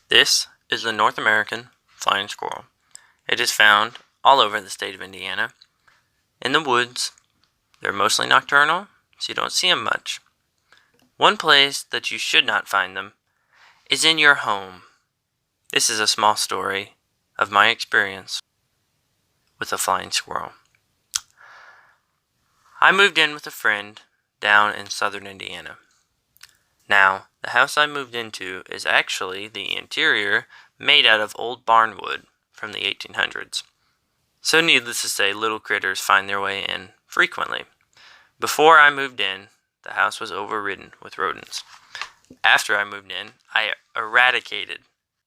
This is the North American flying squirrel. It is found all over the state of Indiana. In the woods, they're mostly nocturnal, so you don't see them much. One place that you should not find them is in your home. This is a small story of my experience with a flying squirrel. I moved in with a friend down in southern Indiana. Now, the house I moved into is actually the interior made out of old barn wood from the 1800s. So needless to say, little critters find their way in frequently. Before I moved in, the house was overridden with rodents. After I moved in, I eradicated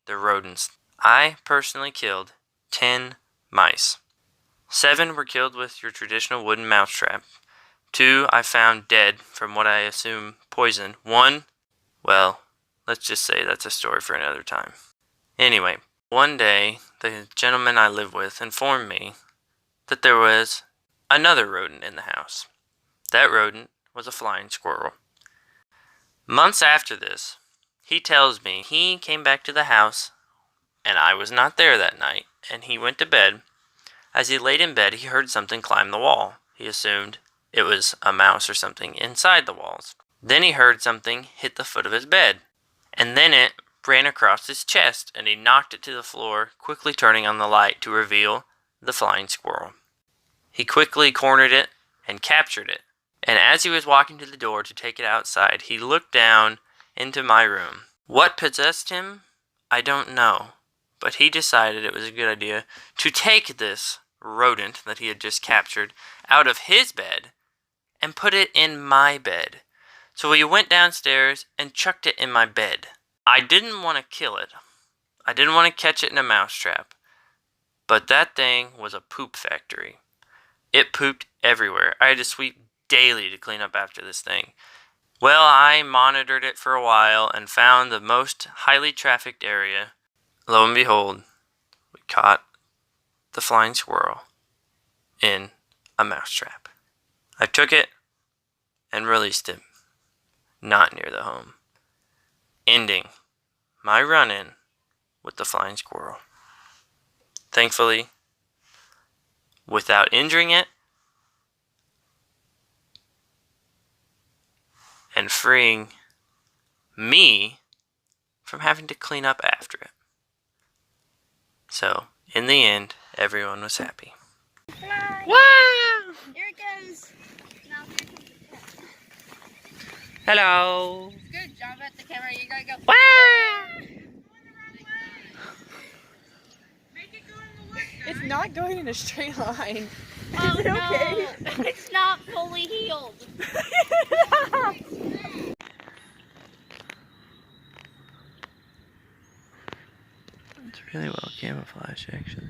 the rodents. I personally killed 10 mice. 7 were killed with your traditional wooden mousetrap. 2 I found dead from what I assume poison. 1, well, let's just say that's a story for another time. Anyway, one day, the gentleman I live with informed me that there was another rodent in the house. That rodent was a flying squirrel. Months after this, he tells me he came back to the house and I was not there that night, and he went to bed. As he laid in bed, he heard something climb the wall. He assumed it was a mouse or something inside the walls. Then he heard something hit the foot of his bed, and then it ran across his chest, and he knocked it to the floor, quickly turning on the light to reveal the flying squirrel. He quickly cornered it and captured it, and as he was walking to the door to take it outside, he looked down into my room. What possessed him? I don't know, but he decided it was a good idea to take this rodent that he had just captured out of his bed and put it in my bed. So he went downstairs and chucked it in my bed. I didn't want to kill it. I didn't want to catch it in a mousetrap. But that thing was a poop factory. It pooped everywhere. I had to sweep daily to clean up after this thing. Well, I monitored it for a while and found the most highly trafficked area. Lo and behold, we caught the flying squirrel in a mousetrap. I took it and released it, not near the home, ending my run-in with the flying squirrel. Thankfully, without injuring it and freeing me from having to clean up after it. So, in the end, everyone was happy. Wow! Here it goes. Now here comes the cat. Hello! Good job at the camera. You gotta go. Wow! It's not going in a straight line. Oh, Is it okay? no. It's not fully healed. It's really well camouflaged, actually.